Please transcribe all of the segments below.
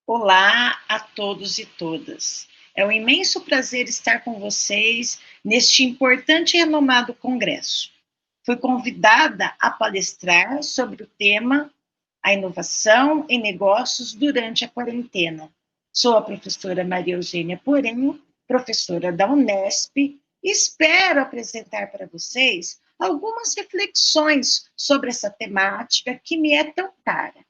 Olá a todos e todas. É um imenso prazer estar com vocês neste importante e renomado congresso. Fui convidada a palestrar sobre o tema A Inovação em Negócios durante a Quarentena. Sou a professora Maria Eugênia Porém, professora da Unesp, e espero apresentar para vocês algumas reflexões sobre essa temática que me é tão cara.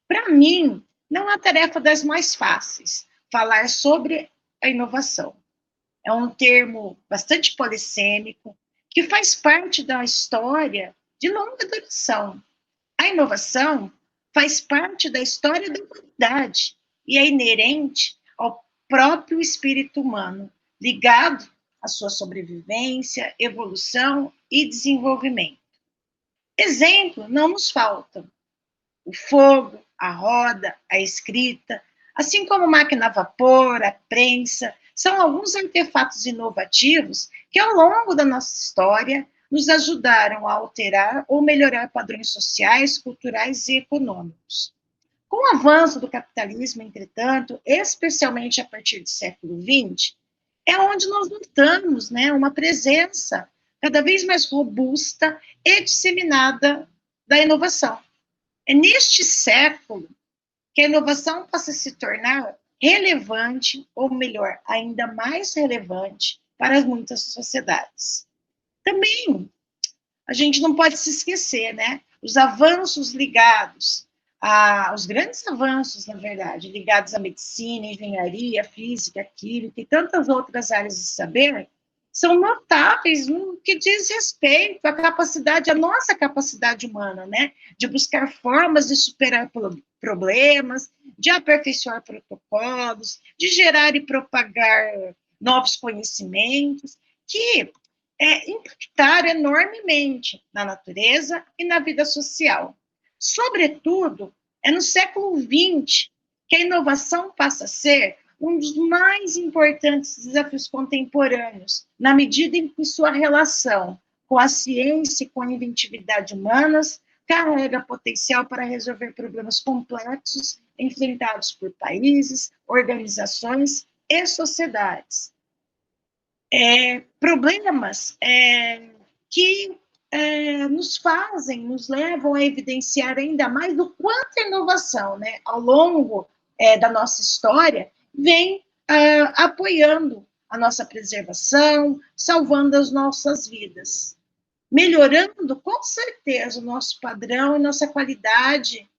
Para mim, não é a tarefa das mais fáceis falar sobre a inovação. É um termo bastante polissêmico, que faz parte da história de longa duração. A inovação faz parte da história da humanidade e é inerente ao próprio espírito humano, ligado à sua sobrevivência, evolução e desenvolvimento. Exemplo não nos faltam: o fogo, a roda, a escrita, assim como máquina a vapor, a prensa, são alguns artefatos inovativos que, ao longo da nossa história, nos ajudaram a alterar ou melhorar padrões sociais, culturais e econômicos. Com o avanço do capitalismo, entretanto, especialmente a partir do século XX, é onde nós notamos, uma presença cada vez mais robusta e disseminada da inovação. É neste século que a inovação passa a se tornar relevante, ou melhor, ainda mais relevante para muitas sociedades. Também a gente não pode se esquecer, os avanços ligados os grandes avanços, na verdade, ligados à medicina, engenharia, física, química e tantas outras áreas de saber, são notáveis no que diz respeito à capacidade, à nossa capacidade humana, de buscar formas de superar problemas, de aperfeiçoar protocolos, de gerar e propagar novos conhecimentos, que impactaram enormemente na natureza e na vida social. Sobretudo, é no século XX que a inovação passa a ser um dos mais importantes desafios contemporâneos, na medida em que sua relação com a ciência e com a inventividade humanas carrega potencial para resolver problemas complexos enfrentados por países, organizações e sociedades. Problemas que nos levam a evidenciar ainda mais o quanto a inovação, ao longo da nossa história, vem apoiando a nossa preservação, salvando as nossas vidas, melhorando, com certeza, o nosso padrão e nossa qualidade,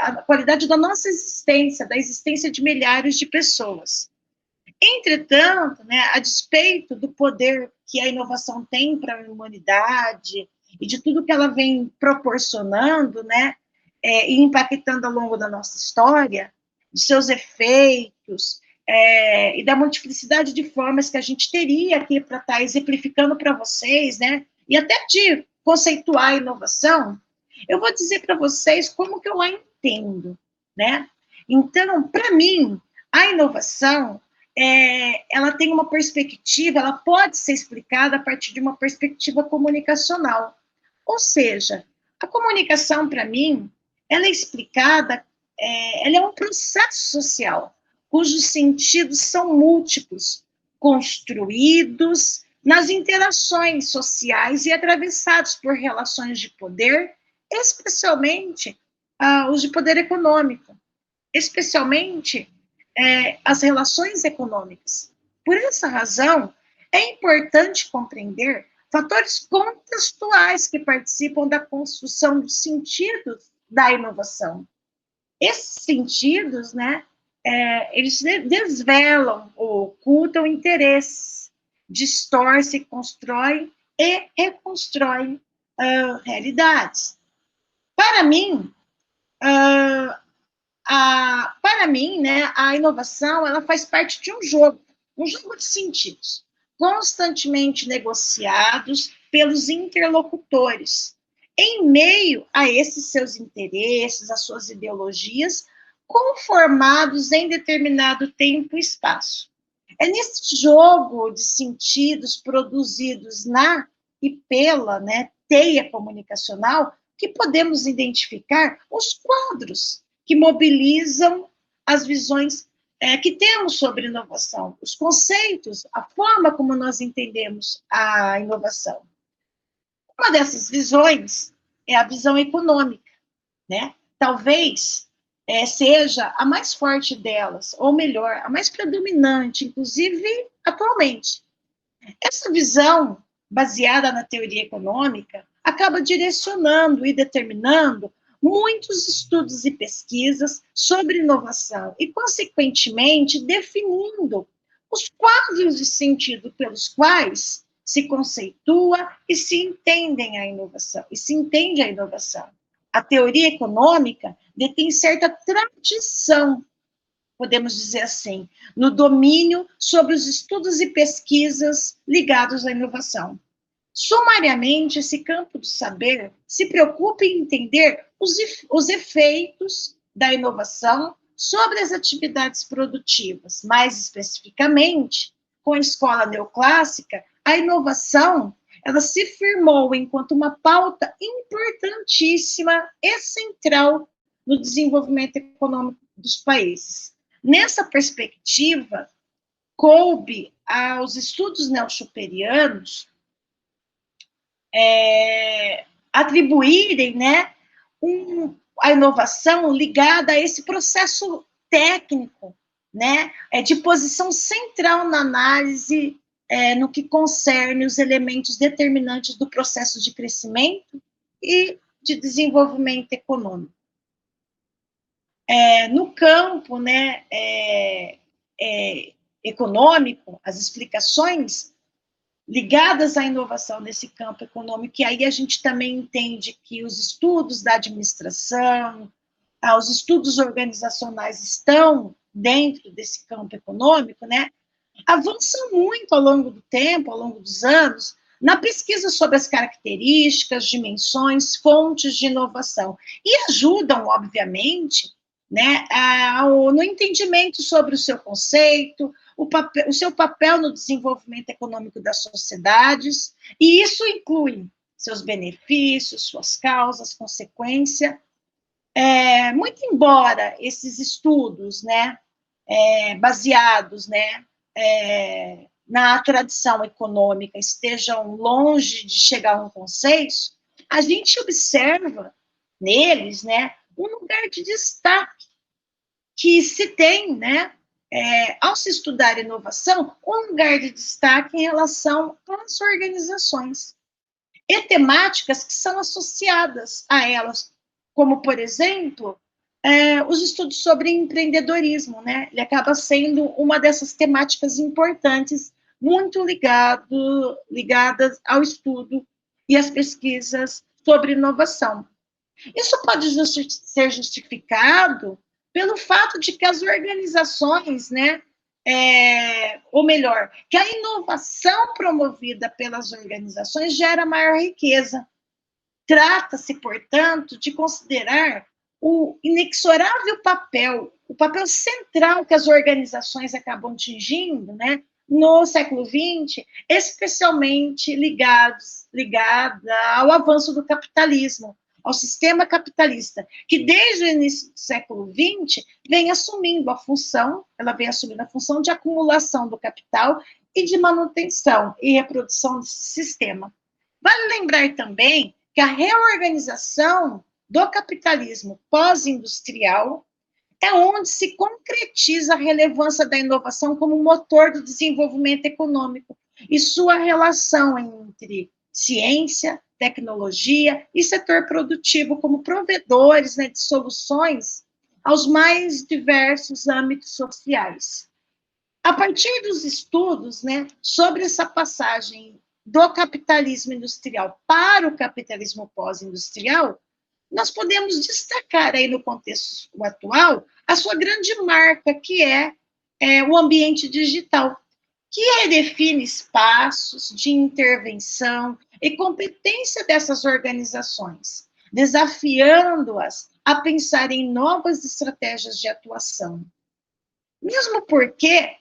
a qualidade da nossa existência, da existência de milhares de pessoas. Entretanto, a despeito do poder que a inovação tem para a humanidade e de tudo que ela vem proporcionando, e impactando ao longo da nossa história, de seus efeitos, e da multiplicidade de formas que a gente teria aqui para estar exemplificando para vocês, e até de conceituar a inovação, eu vou dizer para vocês como que eu a entendo, Então, para mim, a inovação ela tem uma perspectiva, ela pode ser explicada a partir de uma perspectiva comunicacional. Ou seja, a comunicação, para mim, ela é explicada, ela é um processo social, cujos sentidos são múltiplos, construídos nas interações sociais e atravessados por relações de poder, especialmente os de poder econômico, especialmente as relações econômicas. Por essa razão, é importante compreender fatores contextuais que participam da construção dos sentidos da inovação. Esses sentidos, eles desvelam ou ocultam interesses, distorcem, constroem e reconstroem realidades. Para mim, a inovação ela faz parte de um jogo de sentidos, constantemente negociados pelos interlocutores, em meio a esses seus interesses, as suas ideologias, conformados em determinado tempo e espaço. É nesse jogo de sentidos produzidos na e pela teia comunicacional que podemos identificar os quadros que mobilizam as visões que temos sobre inovação, os conceitos, a forma como nós entendemos a inovação. Uma dessas visões é a visão econômica, né? Talvez seja a mais forte delas, ou melhor, a mais predominante, inclusive atualmente. Essa visão, baseada na teoria econômica, acaba direcionando e determinando muitos estudos e pesquisas sobre inovação e, consequentemente, definindo os quadros de sentido pelos quais se conceitua e se entendem a inovação, e se entende a inovação. A teoria econômica detém certa tradição, podemos dizer assim, no domínio sobre os estudos e pesquisas ligados à inovação. Sumariamente, esse campo do saber se preocupa em entender os efeitos da inovação sobre as atividades produtivas. Mais especificamente, com a escola neoclássica, a inovação ela se firmou enquanto uma pauta importantíssima e central no desenvolvimento econômico dos países. Nessa perspectiva, coube aos estudos neo-schupperianos atribuírem, né, a inovação ligada a esse processo técnico, né, de posição central na análise no que concerne os elementos determinantes do processo de crescimento e de desenvolvimento econômico. No campo, né, econômico, as explicações ligadas à inovação nesse campo econômico, e aí a gente também entende que os estudos da administração, os estudos organizacionais estão dentro desse campo econômico, né, avançam muito ao longo do tempo, ao longo dos anos, na pesquisa sobre as características, dimensões, fontes de inovação, e ajudam, obviamente, né, no entendimento sobre o seu conceito, o seu papel no desenvolvimento econômico das sociedades, e isso inclui seus benefícios, suas causas, consequência. Muito embora esses estudos, né, baseados, né, na tradição econômica estejam longe de chegar a um consenso, a gente observa neles, né, um lugar de destaque que se tem, né, ao se estudar inovação, um lugar de destaque em relação às organizações e temáticas que são associadas a elas, como, por exemplo, os estudos sobre empreendedorismo, né? Ele acaba sendo uma dessas temáticas importantes, muito ligadas ao estudo e às pesquisas sobre inovação. Isso pode ser justificado pelo fato de que as organizações, né, ou melhor, que a inovação promovida pelas organizações gera maior riqueza. Trata-se, portanto, de considerar o inexorável papel, o papel central que as organizações acabam atingindo, né, no século XX, especialmente ligada ao avanço do capitalismo, ao sistema capitalista, que desde o início do século XX vem assumindo a função de acumulação do capital e de manutenção e reprodução desse sistema. Vale lembrar também que a reorganização do capitalismo pós-industrial é onde se concretiza a relevância da inovação como motor do desenvolvimento econômico e sua relação entre ciência, tecnologia e setor produtivo como provedores, né, de soluções aos mais diversos âmbitos sociais. A partir dos estudos, né, sobre essa passagem do capitalismo industrial para o capitalismo pós-industrial, nós podemos destacar aí no contexto atual a sua grande marca, que é o ambiente digital, que redefine espaços de intervenção e competência dessas organizações, desafiando-as a pensar em novas estratégias de atuação. Mesmo porque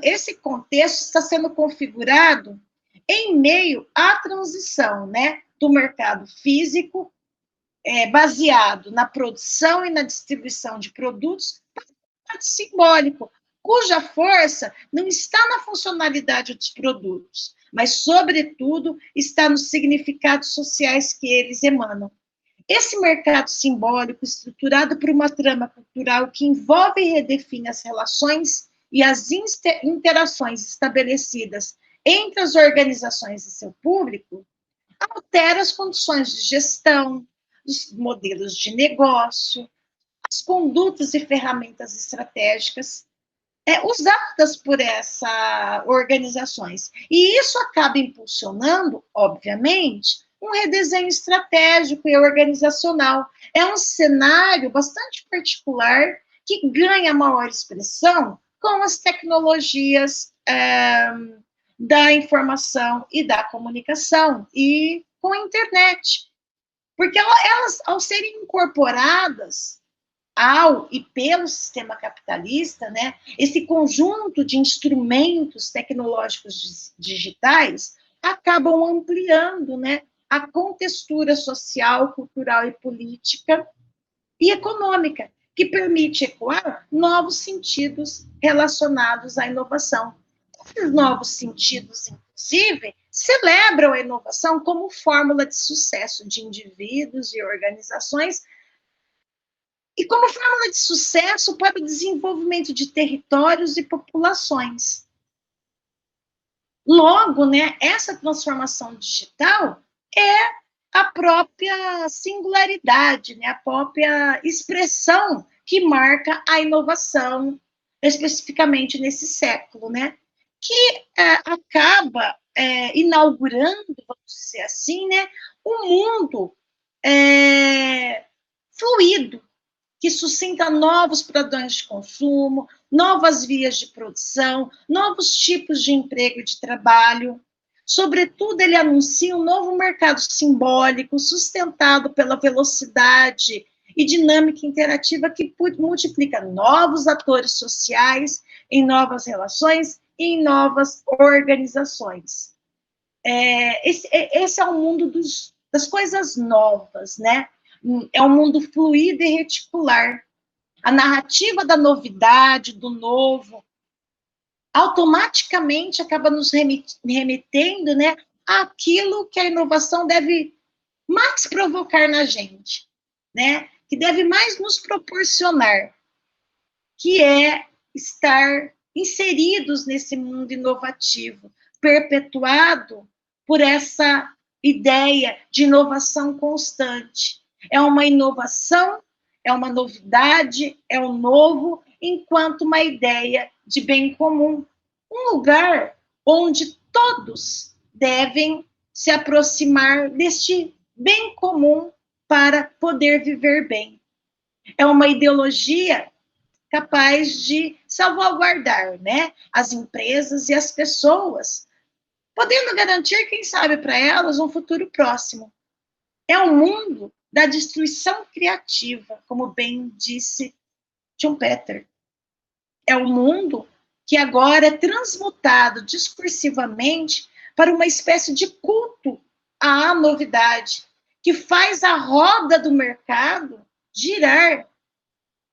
esse contexto está sendo configurado em meio à transição, né, do mercado físico baseado na produção e na distribuição de produtos, simbólico, cuja força não está na funcionalidade dos produtos, mas, sobretudo, está nos significados sociais que eles emanam. Esse mercado simbólico, estruturado por uma trama cultural que envolve e redefine as relações e as interações estabelecidas entre as organizações e seu público, altera as condições de gestão, os modelos de negócio, as condutas e ferramentas estratégicas usadas por essas organizações. E isso acaba impulsionando, obviamente, um redesenho estratégico e organizacional. É um cenário bastante particular que ganha maior expressão com as tecnologias da informação e da comunicação e com a internet. Porque elas, ao serem incorporadas ao e pelo sistema capitalista, né, esse conjunto de instrumentos tecnológicos digitais acabam ampliando, né, a contextura social, cultural e política e econômica, que permite ecoar novos sentidos relacionados à inovação. Esses novos sentidos, inclusive, celebram a inovação como fórmula de sucesso de indivíduos e organizações e como fórmula de sucesso para o desenvolvimento de territórios e populações. Logo, né, essa transformação digital é a própria singularidade, né, a própria expressão que marca a inovação, especificamente nesse século, né, que acaba inaugurando, vamos dizer assim, né, um mundo fluido, que suscita novos padrões de consumo, novas vias de produção, novos tipos de emprego e de trabalho. Sobretudo, ele anuncia um novo mercado simbólico, sustentado pela velocidade e dinâmica interativa que multiplica novos atores sociais em novas relações e em novas organizações. Esse é o mundo das coisas novas, né? É um mundo fluido e reticular. A narrativa da novidade, do novo, automaticamente acaba nos remetendo, né, àquilo que a inovação deve mais provocar na gente, né? Que deve mais nos proporcionar, que é estar inseridos nesse mundo inovativo, perpetuado por essa ideia de inovação constante. É uma inovação, é uma novidade, é um novo, enquanto uma ideia de bem comum. Um lugar onde todos devem se aproximar deste bem comum para poder viver bem. É uma ideologia capaz de salvaguardar, né, as empresas e as pessoas, podendo garantir, quem sabe, para elas um futuro próximo. É um mundo da destruição criativa, como bem disse Schumpeter. É um mundo que agora é transmutado discursivamente para uma espécie de culto à novidade, que faz a roda do mercado girar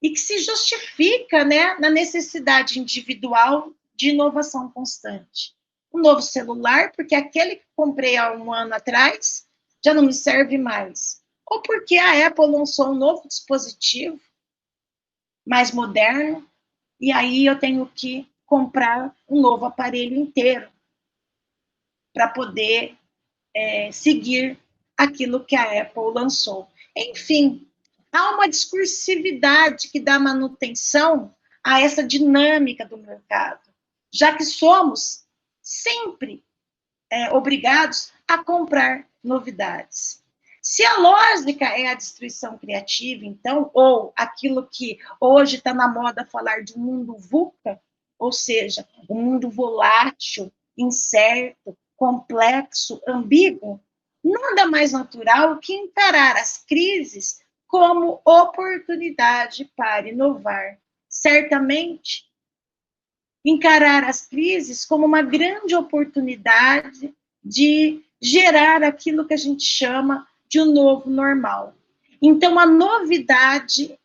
e que se justifica, né, na necessidade individual de inovação constante. Um novo celular, porque aquele que comprei há um ano atrás já não me serve mais. Ou porque a Apple lançou um novo dispositivo mais moderno, e aí eu tenho que comprar um novo aparelho inteiro para poder seguir aquilo que a Apple lançou. Enfim, há uma discursividade que dá manutenção a essa dinâmica do mercado, já que somos sempre obrigados a comprar novidades. Se a lógica é a destruição criativa, então, ou aquilo que hoje está na moda falar de um mundo VUCA, ou seja, um mundo volátil, incerto, complexo, ambíguo, nada mais natural que encarar as crises como oportunidade para inovar. Certamente, encarar as crises como uma grande oportunidade de gerar aquilo que a gente chama de um novo normal. Então, a novidade,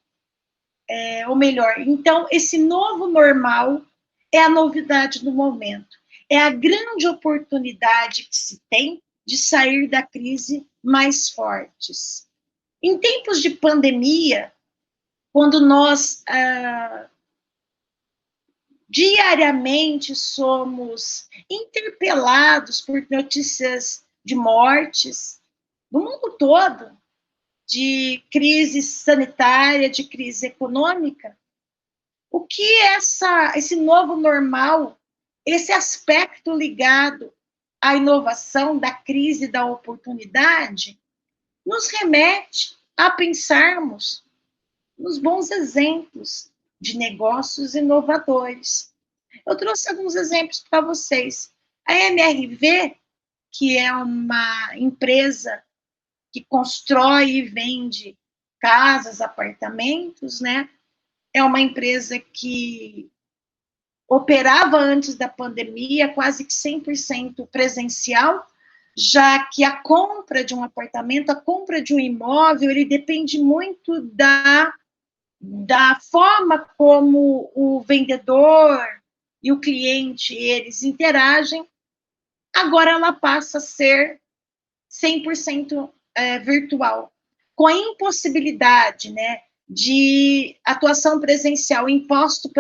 ou melhor, então, esse novo normal é a novidade do momento. É a grande oportunidade que se tem de sair da crise mais fortes. Em tempos de pandemia, quando nós diariamente somos interpelados por notícias de mortes no mundo todo, de crise sanitária, de crise econômica, o que esse novo normal, esse aspecto ligado à inovação, da crise, da oportunidade, nos remete a pensarmos nos bons exemplos de negócios inovadores. Eu trouxe alguns exemplos para vocês. A MRV, que é uma empresa que constrói e vende casas, apartamentos, né? É uma empresa que operava antes da pandemia quase que 100% presencial, já que a compra de um apartamento, a compra de um imóvel, ele depende muito da forma como o vendedor e o cliente, eles interagem. Agora ela passa a ser 100% virtual, com a impossibilidade, né, de atuação presencial imposta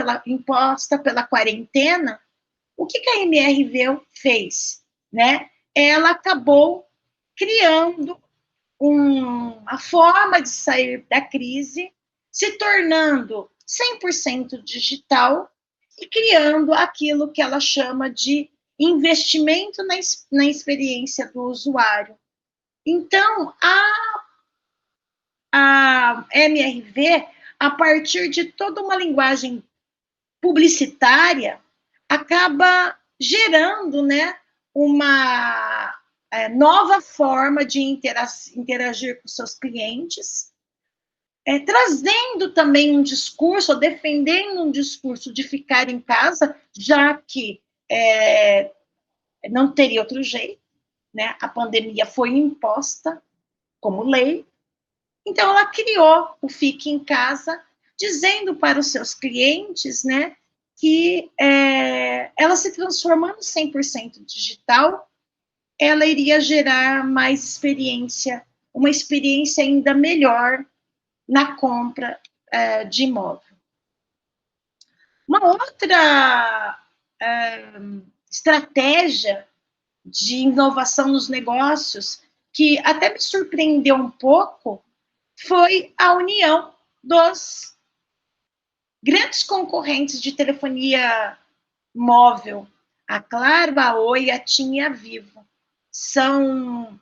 pela quarentena. O que a MRV fez? Né? Ela acabou criando uma forma de sair da crise, se tornando 100% digital e criando aquilo que ela chama de investimento na experiência do usuário. Então, a MRV, a partir de toda uma linguagem publicitária, acaba gerando, né, uma nova forma de interagir com seus clientes, trazendo também um discurso, defendendo um discurso de ficar em casa, já que não teria outro jeito, né? A pandemia foi imposta como lei, então ela criou o Fique em Casa, dizendo para os seus clientes, né, que ela se transformando 100% digital, ela iria gerar mais experiência, uma experiência ainda melhor na compra de imóvel. Uma outra estratégia de inovação nos negócios, que até me surpreendeu um pouco, foi a união dos grandes concorrentes de telefonia móvel, a Claro, a Oi, a TIM e a Vivo. São,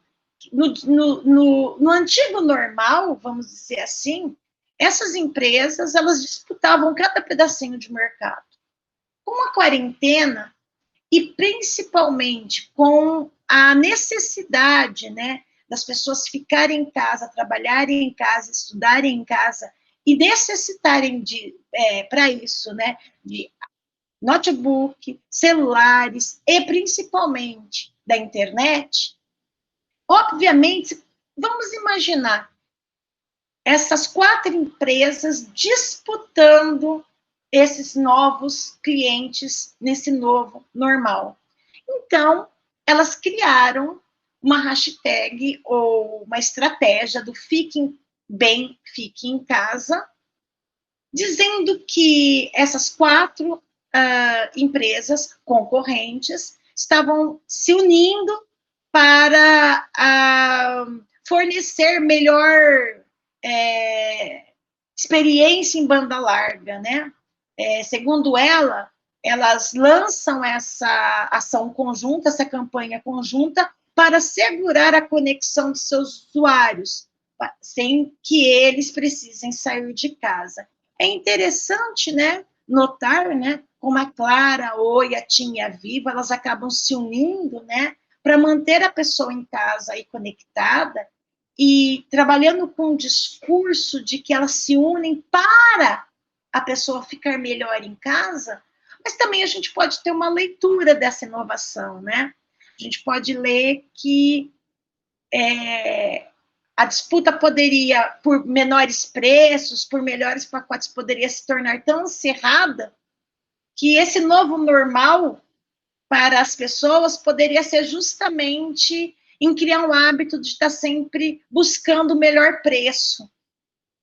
no antigo normal, vamos dizer assim, essas empresas, elas disputavam cada pedacinho de mercado. Com a quarentena, e principalmente com a necessidade, né, das pessoas ficarem em casa, trabalharem em casa, estudarem em casa, e necessitarem para isso, né, de notebook, celulares e principalmente da internet, obviamente, vamos imaginar essas 4 empresas disputando esses novos clientes nesse novo normal. Então, elas criaram uma hashtag ou uma estratégia do Fique Bem, Fique em Casa, dizendo que essas 4 empresas concorrentes estavam se unindo para fornecer melhor experiência em banda larga, né? Segundo ela, elas lançam essa ação conjunta, essa campanha conjunta, para assegurar a conexão de seus usuários, sem que eles precisem sair de casa. É interessante, né, notar, né, como a Claro, a Oi, a TIM e a Vivo, elas acabam se unindo, né, para manter a pessoa em casa e conectada, e trabalhando com um discurso de que elas se unem para a pessoa ficar melhor em casa, mas também a gente pode ter uma leitura dessa inovação, né? A gente pode ler que a disputa poderia, por menores preços, por melhores pacotes, poderia se tornar tão acirrada que esse novo normal para as pessoas poderia ser justamente em criar um hábito de estar sempre buscando o melhor preço.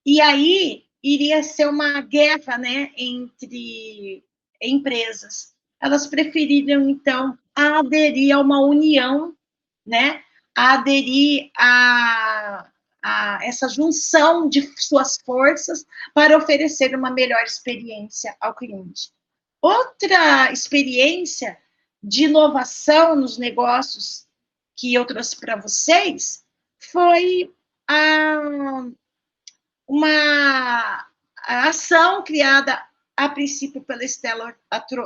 E aí iria ser uma guerra, né, entre empresas. Elas preferiram, então, aderir a uma união, né, a aderir a essa junção de suas forças para oferecer uma melhor experiência ao cliente. Outra experiência de inovação nos negócios que eu trouxe para vocês foi uma ação criada a princípio pela Stella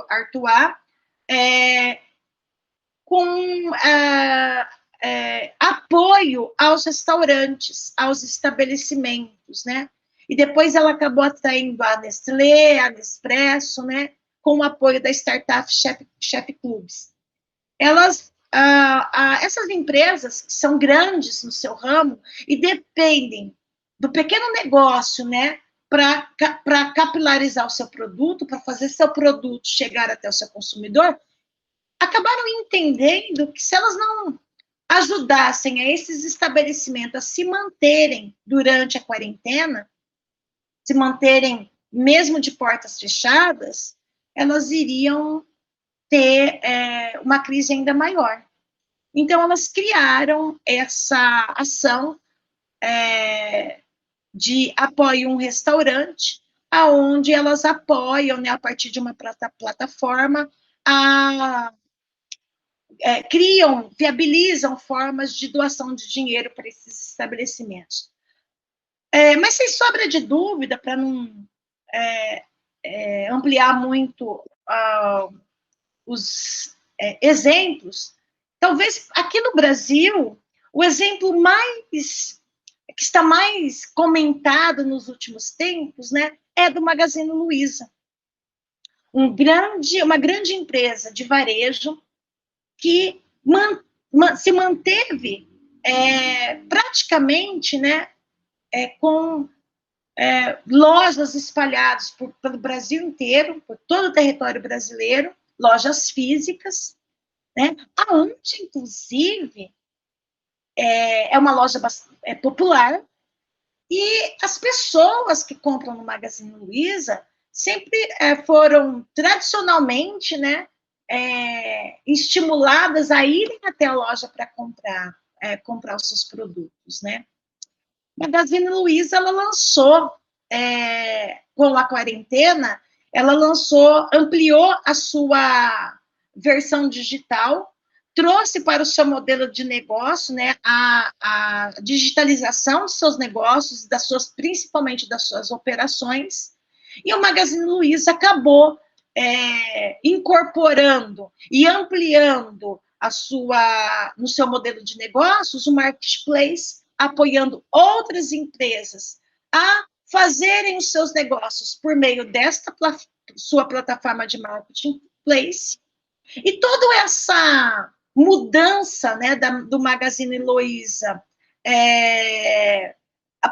Artois, com apoio aos restaurantes, aos estabelecimentos, né? E depois ela acabou atraindo a Nestlé, a Nespresso, né? Com o apoio da startup Chef Clubs. Essas empresas que são grandes no seu ramo e dependem do pequeno negócio, né, para capilarizar o seu produto, para fazer seu produto chegar até o seu consumidor, acabaram entendendo que se elas não ajudassem a esses estabelecimentos a se manterem durante a quarentena, se manterem mesmo de portas fechadas, elas iriam ter uma crise ainda maior. Então, elas criaram essa ação de apoio a um restaurante, aonde elas apoiam, né, a partir de uma plataforma, viabilizam formas de doação de dinheiro para esses estabelecimentos. Mas sem sombra de dúvida, para não ampliar muito os exemplos, talvez aqui no Brasil, o exemplo que está mais comentado nos últimos tempos, né, é do Magazine Luiza. Uma grande empresa de varejo que se manteve praticamente, né, com lojas espalhadas pelo Brasil inteiro, por todo o território brasileiro, lojas físicas, né, aonde, inclusive, é uma loja popular, e as pessoas que compram no Magazine Luiza sempre foram, tradicionalmente, né, estimuladas a irem até a loja para comprar os seus produtos, né. Magazine Luiza, ela lançou, com a quarentena, ampliou a sua versão digital, trouxe para o seu modelo de negócio, né, a digitalização dos seus negócios, principalmente das suas operações, e o Magazine Luiza acabou incorporando e ampliando no seu modelo de negócios, o marketplace, apoiando outras empresas a fazerem os seus negócios por meio desta sua plataforma de marketplace. E toda essa mudança, né, do Magazine Luiza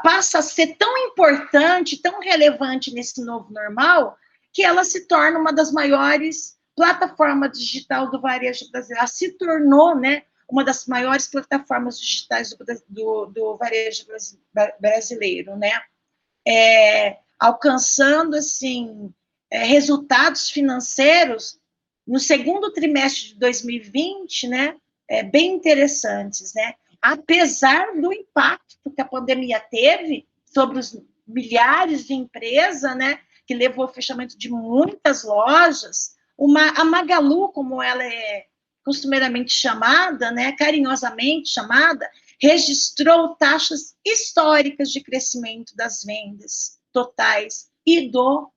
passa a ser tão importante, tão relevante nesse novo normal, que ela se torna uma das maiores plataformas digitais do varejo brasileiro. Ela se tornou, né, uma das maiores plataformas digitais do varejo brasileiro, né? Alcançando, assim, resultados financeiros no segundo trimestre de 2020, né, bem interessantes, né? Apesar do impacto que a pandemia teve sobre os milhares de empresas, né, que levou ao fechamento de muitas lojas, a Magalu, como ela é costumeiramente chamada, né, carinhosamente chamada, registrou taxas históricas de crescimento das vendas totais e do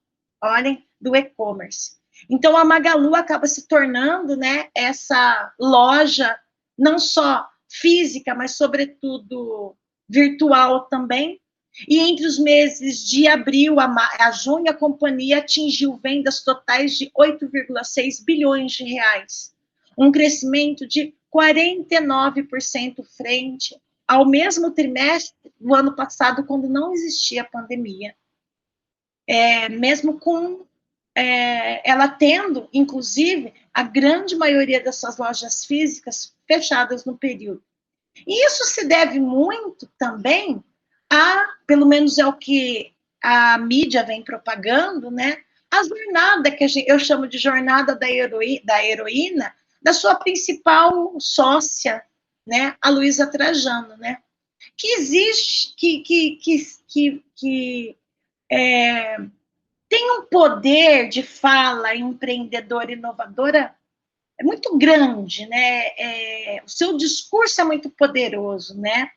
e-commerce. Então, a Magalu acaba se tornando, né, essa loja, não só física, mas, sobretudo, virtual também. E entre os meses de abril a junho, a companhia atingiu vendas totais de 8,6 bilhões de reais, um crescimento de 49% frente ao mesmo trimestre do ano passado, quando não existia pandemia. Mesmo com ela tendo, inclusive, a grande maioria das suas lojas físicas fechadas no período. E isso se deve muito também pelo menos é o que a mídia vem propagando, né? A jornada que eu chamo de jornada da heroína, da sua principal sócia, né? A Luísa Trajano, né? Que existe, tem um poder de fala empreendedora, inovadora, muito grande, né? O seu discurso é muito poderoso, né?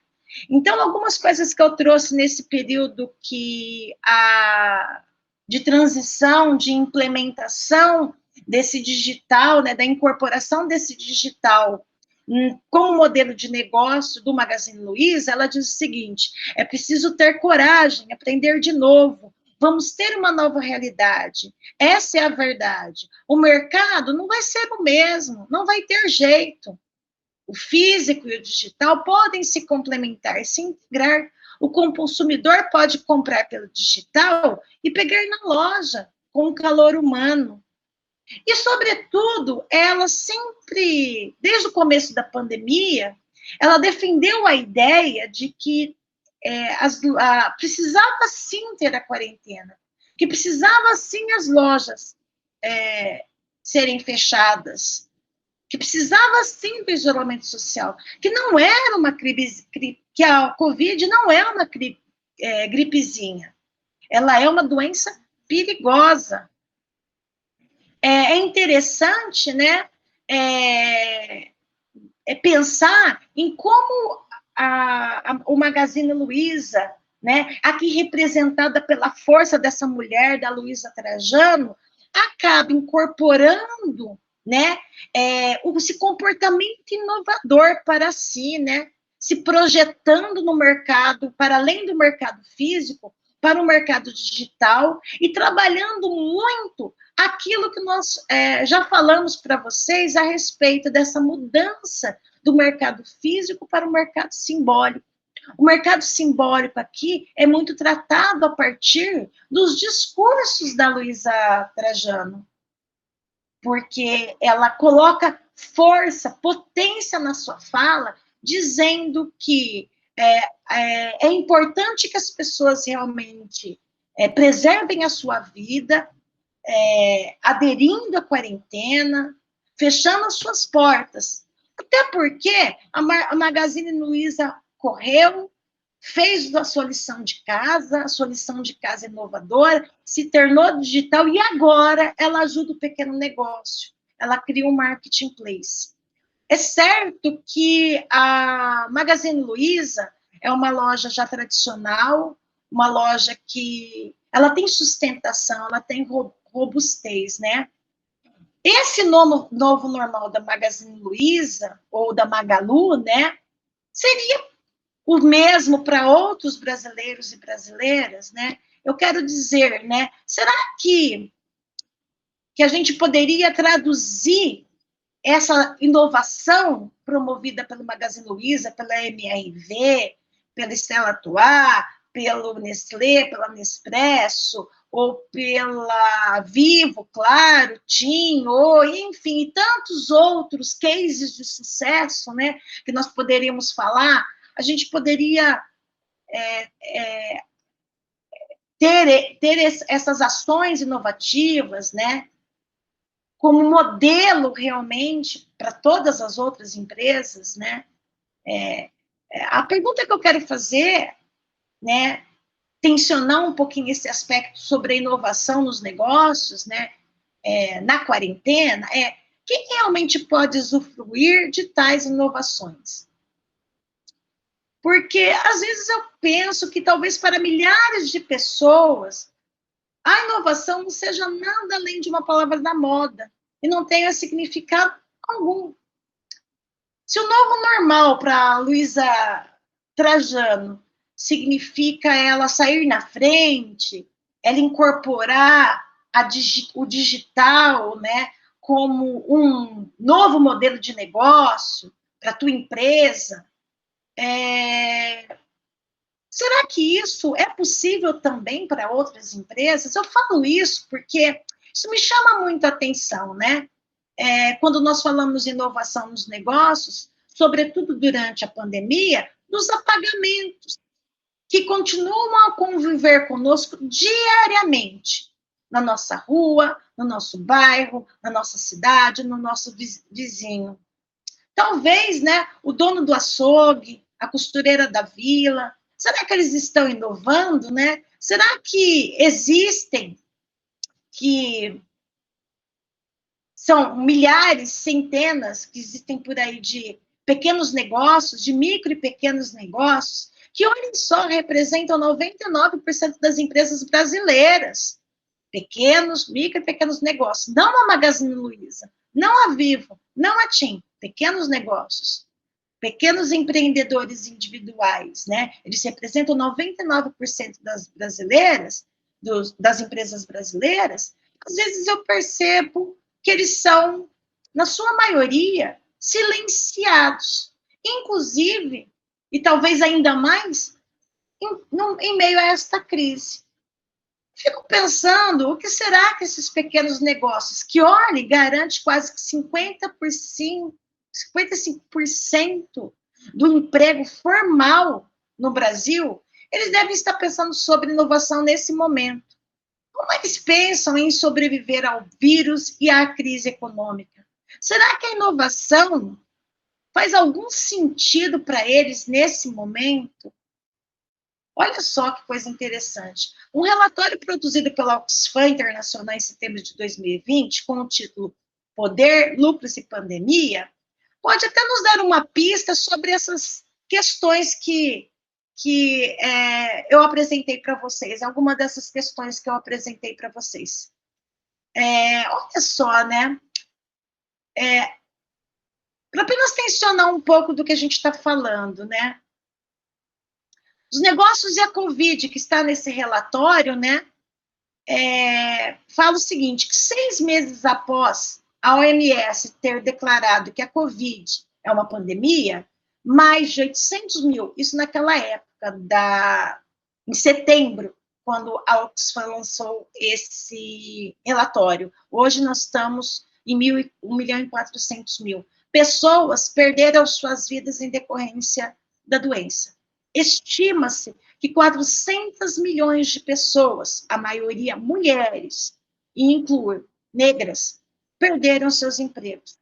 Então, algumas coisas que eu trouxe nesse período de transição, de implementação desse digital, né, da incorporação desse digital como modelo de negócio do Magazine Luiza, ela diz o seguinte: é preciso ter coragem, aprender de novo, vamos ter uma nova realidade. Essa é a verdade. O mercado não vai ser o mesmo, não vai ter jeito. O físico e o digital podem se complementar, se integrar. O consumidor pode comprar pelo digital e pegar na loja, com o calor humano. E, sobretudo, ela sempre, desde o começo da pandemia, ela defendeu a ideia de que precisava sim ter a quarentena, que precisava sim as lojas serem fechadas, que precisava sim do isolamento social, que não era uma que a Covid não é uma gripezinha, ela é uma doença perigosa. É interessante, né, pensar em como o Magazine Luiza, né, aqui representada pela força dessa mulher, da Luísa Trajano, acaba incorporando, né, esse comportamento inovador para si, né, se projetando no mercado, para além do mercado físico, para o mercado digital, e trabalhando muito aquilo que nós já falamos para vocês a respeito dessa mudança do mercado físico para o mercado simbólico. O mercado simbólico aqui é muito tratado a partir dos discursos da Luísa Trajano, porque ela coloca força, potência na sua fala, dizendo que é importante que as pessoas realmente preservem a sua vida, aderindo à quarentena, fechando as suas portas. Até porque a Magazine Luiza correu, fez a sua lição de casa, inovadora, se tornou digital e agora ela ajuda o pequeno negócio. Ela cria um marketplace. É certo que a Magazine Luiza é uma loja já tradicional, uma loja que ela tem sustentação, ela tem robustez, né? Esse novo normal da Magazine Luiza, ou da Magalu, né, seria o mesmo para outros brasileiros e brasileiras, né? Eu quero dizer, né, será que a gente poderia traduzir essa inovação promovida pelo Magazine Luiza, pela MRV, pela Stella Artois, pelo Nestlé, pela Nespresso, ou pela Vivo, claro, TIM, enfim, e tantos outros cases de sucesso, né, que nós poderíamos falar, a gente poderia ter essas ações inovativas, né, como modelo realmente para todas as outras empresas, né? A pergunta que eu quero fazer, né, tensionar um pouquinho esse aspecto sobre a inovação nos negócios, né, na quarentena, quem realmente pode usufruir de tais inovações? Porque, às vezes, eu penso que talvez para milhares de pessoas, a inovação não seja nada além de uma palavra da moda e não tenha significado algum. Se o novo normal para Luísa Trajano significa ela sair na frente, ela incorporar o digital, né, como um novo modelo de negócio para a tua empresa, Será que isso é possível também para outras empresas? Eu falo isso porque isso me chama muito a atenção, né? Quando nós falamos de inovação nos negócios, sobretudo durante a pandemia, dos apagamentos, que continuam a conviver conosco diariamente, na nossa rua, no nosso bairro, na nossa cidade, no nosso vizinho. Talvez, né, o dono do açougue, a costureira da vila, será que eles estão inovando, né? Será que existem, que são milhares, centenas que existem por aí de pequenos negócios, de micro e pequenos negócios, que, olhem só, representam 99% das empresas brasileiras. Pequenos, micro e pequenos negócios. Não a Magazine Luiza, não a Vivo, não a TIM. Pequenos negócios. Pequenos empreendedores individuais, né? Eles representam 99% das brasileiras, das empresas brasileiras. Às vezes eu percebo que eles são, na sua maioria, silenciados. Inclusive, e talvez ainda mais, em meio a esta crise. Fico pensando, o que será que esses pequenos negócios, que, olha, garante quase que 55% do emprego formal no Brasil, eles devem estar pensando sobre inovação nesse momento. Como eles pensam em sobreviver ao vírus e à crise econômica? Será que a inovação faz algum sentido para eles nesse momento? Olha só que coisa interessante. Um relatório produzido pela Oxfam Internacional em setembro de 2020, com o título Poder, Lucros e Pandemia, pode até nos dar uma pista sobre essas questões que eu apresentei para vocês, alguma dessas questões que eu apresentei para vocês. Olha só, né? Para apenas tensionar um pouco do que a gente está falando, né? Os negócios e a Covid, que está nesse relatório, né? Fala o seguinte, que 6 meses após a OMS ter declarado que a Covid é uma pandemia, mais de 800 mil, isso naquela época, em setembro, quando a Oxfam lançou esse relatório. Hoje nós estamos em 1 milhão e 400 mil. Pessoas perderam suas vidas em decorrência da doença. Estima-se que 400 milhões de pessoas, a maioria mulheres, e inclui negras, perderam seus empregos.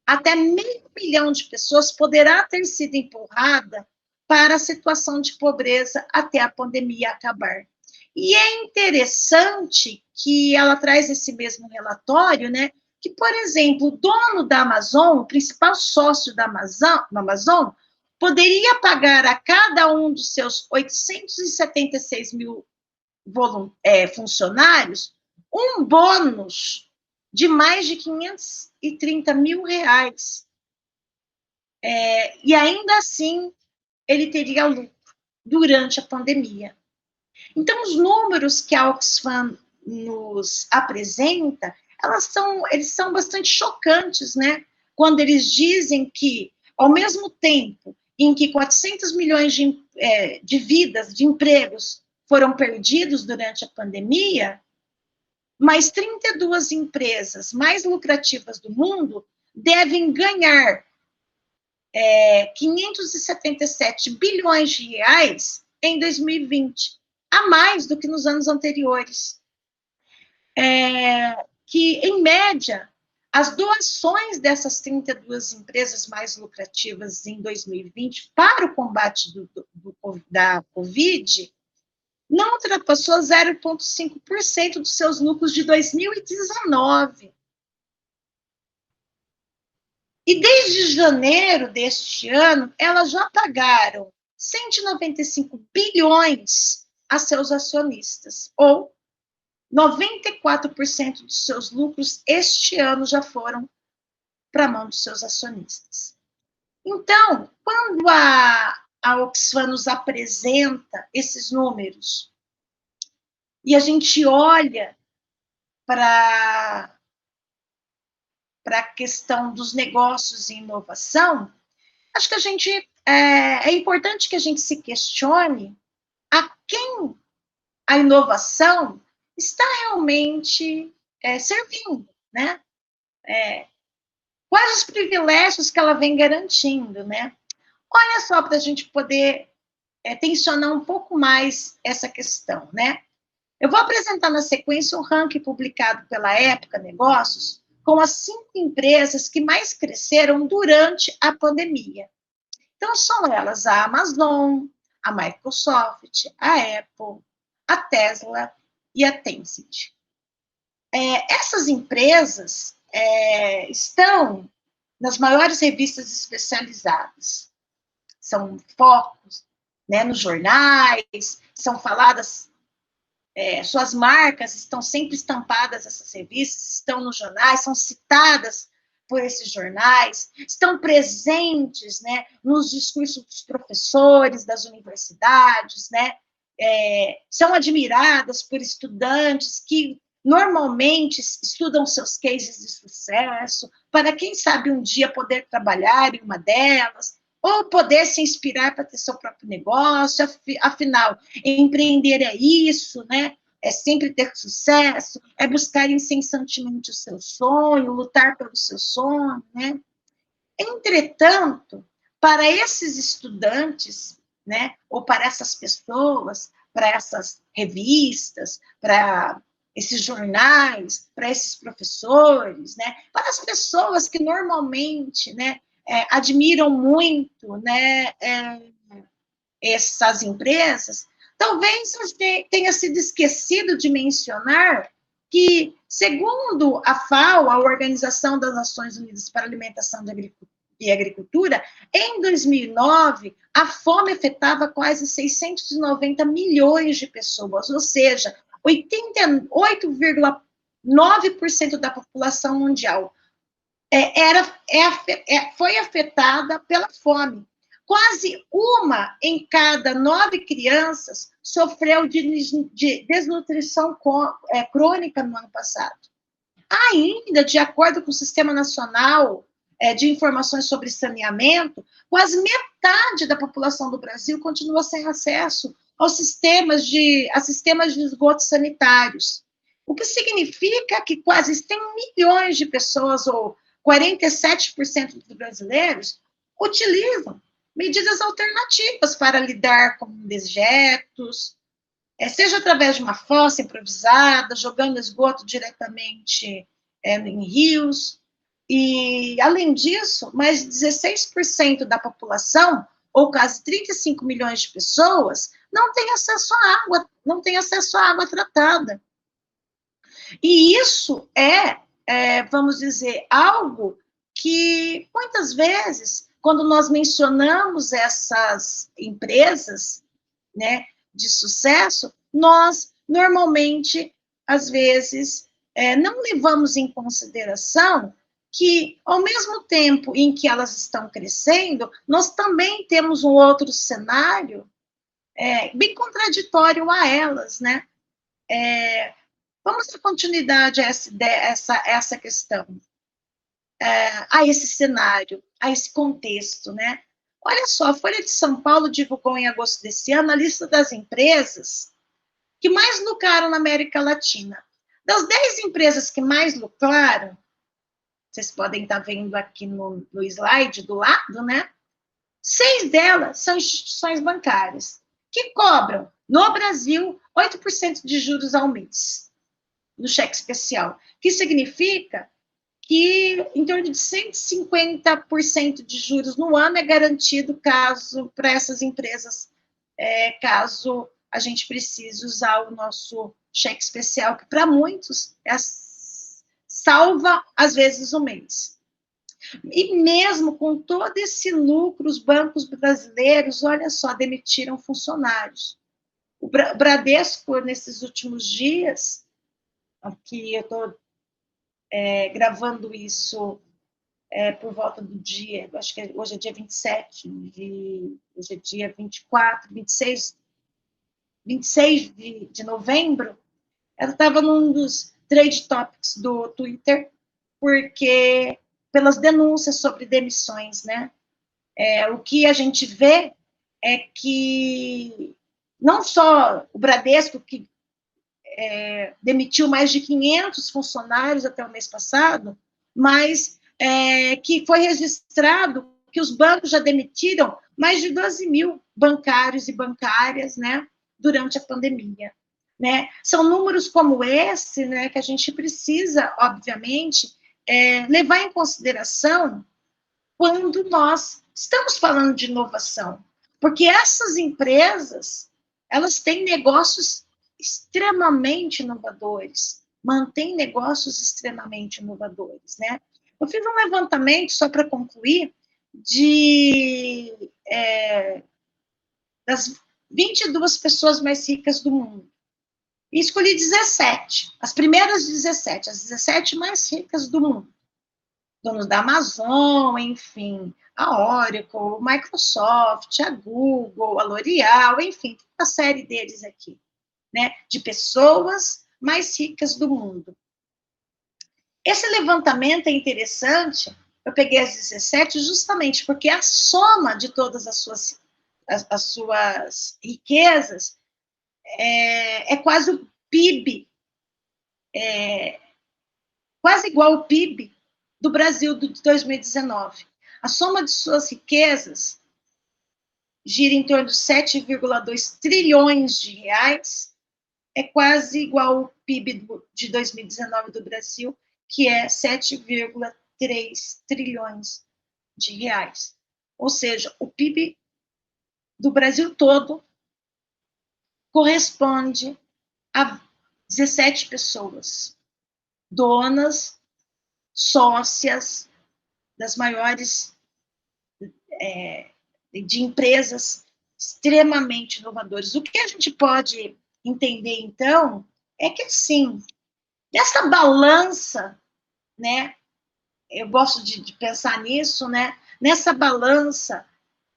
Até 500 mil de pessoas poderá ter sido empurrada para a situação de pobreza até a pandemia acabar. E é interessante que ela traz esse mesmo relatório, né, que, por exemplo, o dono da Amazon, o principal sócio da Amazon, poderia pagar a cada um dos seus 876 mil funcionários um bônus de mais de 530 mil reais. E ainda assim, ele teria lucro durante a pandemia. Então, os números que a Oxfam nos apresenta, eles são bastante chocantes, né? Quando eles dizem que, ao mesmo tempo em que 400 milhões de vidas, de empregos, foram perdidos durante a pandemia, mais 32 empresas mais lucrativas do mundo devem ganhar 577 bilhões de reais em 2020, a mais do que nos anos anteriores. Que, em média, as doações dessas 32 empresas mais lucrativas em 2020 para o combate da Covid não ultrapassou 0,5% dos seus lucros de 2019. E desde janeiro deste ano, elas já pagaram 195 bilhões a seus acionistas, ou 94% dos seus lucros este ano já foram para a mão dos seus acionistas. Então, quando a Oxfam nos apresenta esses números e a gente olha para a questão dos negócios e inovação, acho que a gente é importante que a gente se questione a quem a inovação está realmente servindo, né? Quais os privilégios que ela vem garantindo, né? Olha só, para a gente poder tensionar um pouco mais essa questão, né? Eu vou apresentar na sequência um ranking publicado pela Época Negócios com as 5 empresas que mais cresceram durante a pandemia. Então, são elas a Amazon, a Microsoft, a Apple, a Tesla e a Tencent. Essas empresas estão nas maiores revistas especializadas. São focos, né, nos jornais, são faladas, suas marcas estão sempre estampadas nessas revistas, estão nos jornais, são citadas por esses jornais, estão presentes, né, nos discursos dos professores das universidades, né, são admiradas por estudantes que normalmente estudam seus cases de sucesso, para quem sabe um dia poder trabalhar em uma delas, ou poder se inspirar para ter seu próprio negócio, afinal, empreender é isso, né? É sempre ter sucesso, é buscar incessantemente o seu sonho, lutar pelo seu sonho, né? Entretanto, para esses estudantes, né, ou para essas pessoas, para essas revistas, para esses jornais, para esses professores, né, para as pessoas que normalmente, né, admiram muito, né, essas empresas, talvez tenha sido esquecido de mencionar que, segundo a FAO, a Organização das Nações Unidas para a Alimentação e Agricultura, em 2009, a fome afetava quase 690 milhões de pessoas, ou seja, 88,9% da população mundial foi afetada pela fome. Quase 1 em cada 9 crianças sofreu de desnutrição crônica no ano passado. Ainda, de acordo com o Sistema Nacional de Informações sobre Saneamento, quase metade da população do Brasil continua sem acesso aos sistemas de esgotos sanitários. O que significa que quase 100 milhões de pessoas, ou 47% dos brasileiros, utilizam medidas alternativas para lidar com dejetos, seja através de uma fossa improvisada, jogando esgoto diretamente em rios. E, além disso, mais de 16% da população, ou quase 35 milhões de pessoas, não tem acesso à água tratada. E isso vamos dizer, algo que, muitas vezes, quando nós mencionamos essas empresas, né, de sucesso, nós, normalmente, às vezes, não levamos em consideração que, ao mesmo tempo em que elas estão crescendo, nós também temos um outro cenário bem contraditório a elas, né? Vamos dar continuidade a essa questão, a esse cenário, a esse contexto, né? Olha só, a Folha de São Paulo divulgou em agosto desse ano a lista das empresas que mais lucraram na América Latina. Das 10 empresas que mais lucraram, vocês podem estar vendo aqui no slide do lado, né? 6 delas são instituições bancárias, que cobram, no Brasil, 8% de juros ao mês, no cheque especial, que significa que em torno de 150% de juros no ano é garantido para essas empresas, caso a gente precise usar o nosso cheque especial, que para muitos salva, às vezes, o mês. E mesmo com todo esse lucro, os bancos brasileiros, olha só, demitiram funcionários. O Bradesco, nesses últimos dias, aqui eu estou gravando isso por volta do dia, acho que hoje é dia 27, hoje é dia 24, 26 de novembro, ela estava num dos trade topics do Twitter, porque pelas denúncias sobre demissões, né? O que a gente vê é que não só o Bradesco, que demitiu mais de 500 funcionários até o mês passado, mas que foi registrado que os bancos já demitiram mais de 12 mil bancários e bancárias, né, durante a pandemia. Né? São números como esse, né, que a gente precisa, obviamente, levar em consideração quando nós estamos falando de inovação, porque essas empresas, elas têm negócios extremamente inovadores, mantêm negócios extremamente inovadores, né? Eu fiz um levantamento, só para concluir, das 22 pessoas mais ricas do mundo. E escolhi 17, as primeiras 17, as 17 mais ricas do mundo. Donos da Amazon, enfim, a Oracle, a Microsoft, a Google, a L'Oréal, enfim, a série deles aqui, né, de pessoas mais ricas do mundo. Esse levantamento é interessante, eu peguei as 17 justamente porque a soma de todas as suas riquezas é quase o PIB, quase igual ao PIB do Brasil de 2019. A soma de suas riquezas gira em torno de 7,2 trilhões de reais, é quase igual ao PIB de 2019 do Brasil, que é 7,3 trilhões de reais. Ou seja, o PIB do Brasil todo corresponde a 17 pessoas, donas, sócias das maiores de empresas extremamente inovadoras. O que a gente pode entender, então, é que, assim, nessa balança, né, eu gosto de pensar nisso, né, nessa balança,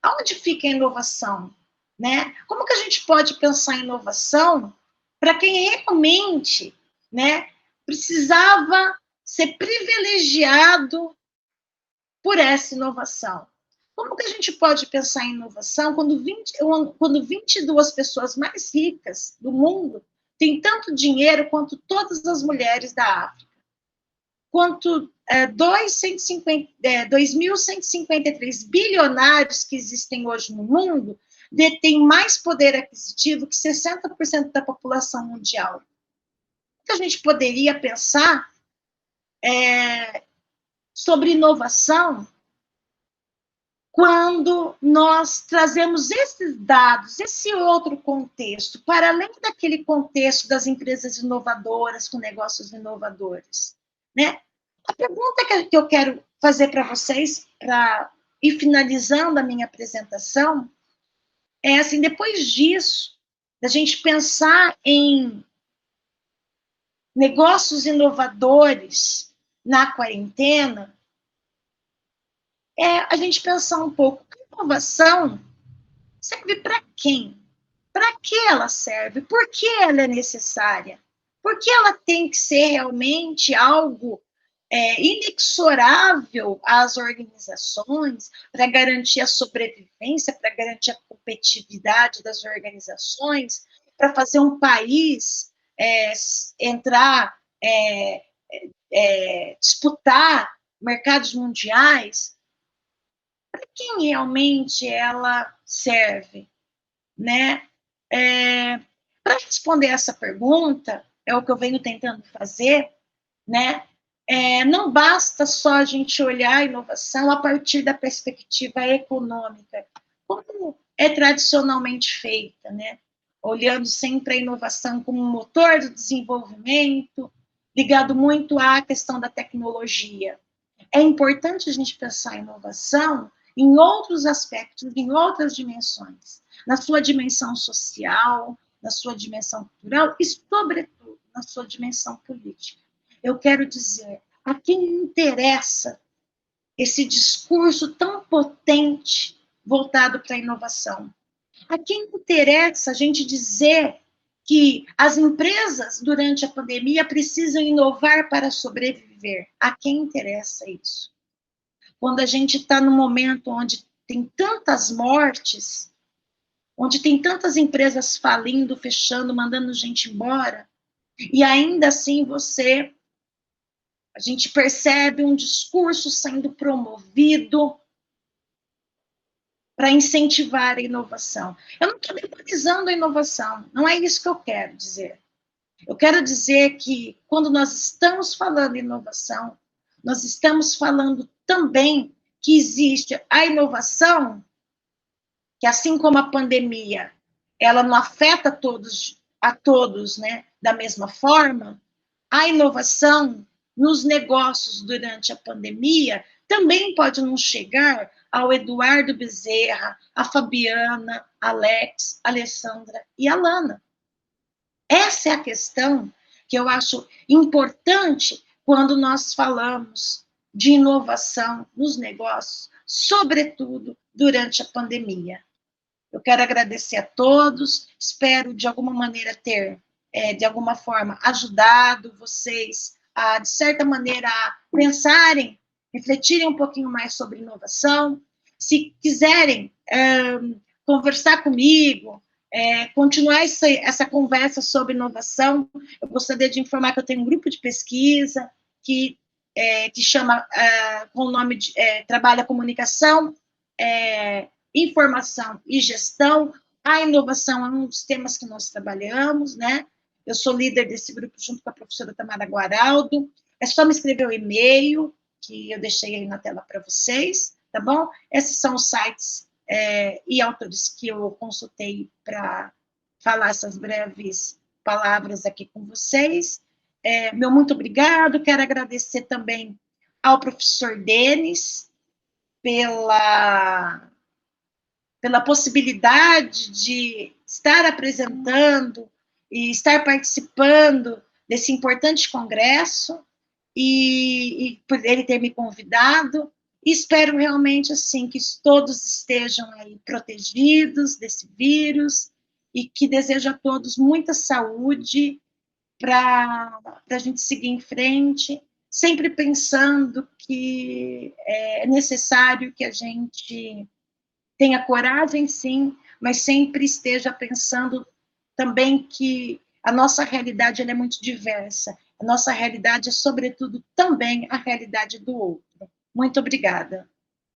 aonde fica a inovação? Né? Como que a gente pode pensar em inovação para quem realmente, né, precisava ser privilegiado por essa inovação? Como que a gente pode pensar em inovação quando 22 pessoas mais ricas do mundo têm tanto dinheiro quanto todas as mulheres da África? Quanto 2.153 bilionários que existem hoje no mundo detêm mais poder aquisitivo que 60% da população mundial. O que a gente poderia pensar sobre inovação quando nós trazemos esses dados, esse outro contexto, para além daquele contexto das empresas inovadoras com negócios inovadores, né? A pergunta que eu quero fazer para vocês, para ir finalizando a minha apresentação, é assim, depois disso, da gente pensar em negócios inovadores na quarentena, a gente pensar um pouco, a inovação serve para quem? Para que ela serve? Por que ela é necessária? Por que ela tem que ser realmente algo inexorável às organizações para garantir a sobrevivência, para garantir a competitividade das organizações, para fazer um país entrar, disputar mercados mundiais? Para quem realmente ela serve, né? Para responder essa pergunta, é o que eu venho tentando fazer, né? Não basta só a gente olhar a inovação a partir da perspectiva econômica, como é tradicionalmente feita, né? Olhando sempre a inovação como um motor do desenvolvimento, ligado muito à questão da tecnologia. É importante a gente pensar a inovação em outros aspectos, em outras dimensões, na sua dimensão social, na sua dimensão cultural e, sobretudo, na sua dimensão política. Eu quero dizer, a quem interessa esse discurso tão potente voltado para a inovação? A quem interessa a gente dizer que as empresas, durante a pandemia, precisam inovar para sobreviver? A quem interessa isso? Quando a gente está no momento onde tem tantas mortes, onde tem tantas empresas falindo, fechando, mandando gente embora, e ainda assim a gente percebe um discurso sendo promovido para incentivar a inovação. Eu não estou demonizando a inovação, não é isso que eu quero dizer. Eu quero dizer que quando nós estamos falando em inovação, nós estamos falando também que existe a inovação, que assim como a pandemia, ela não afeta a todos, né, da mesma forma, a inovação nos negócios durante a pandemia também pode não chegar ao Eduardo Bezerra, a Fabiana, Alex, a Alessandra e a Lana. Essa é a questão que eu acho importante quando nós falamos de inovação nos negócios, sobretudo durante a pandemia. Eu quero agradecer a todos, espero de alguma maneira ter, de alguma forma, ajudado vocês a, de certa maneira, a pensarem, refletirem um pouquinho mais sobre inovação. Se quiserem conversar comigo, continuar essa conversa sobre inovação, eu gostaria de informar que eu tenho um grupo de pesquisa que chama, com o nome de Trabalha Comunicação, Informação e Gestão. A inovação é um dos temas que nós trabalhamos, né? Eu sou líder desse grupo junto com a professora Tamara Guaraldo. É só me escrever o e-mail, que eu deixei aí na tela para vocês, tá bom? Esses são os sites e autores que eu consultei para falar essas breves palavras aqui com vocês. Meu muito obrigado. Quero agradecer também ao professor Denis pela possibilidade de estar apresentando e estar participando desse importante congresso e por ele ter me convidado. E espero realmente assim que todos estejam aí protegidos desse vírus e que desejo a todos muita saúde para a gente seguir em frente, sempre pensando que é necessário que a gente tenha coragem, sim, mas sempre esteja pensando também que a nossa realidade ela é muito diversa. A nossa realidade é, sobretudo, também a realidade do outro. Muito obrigada.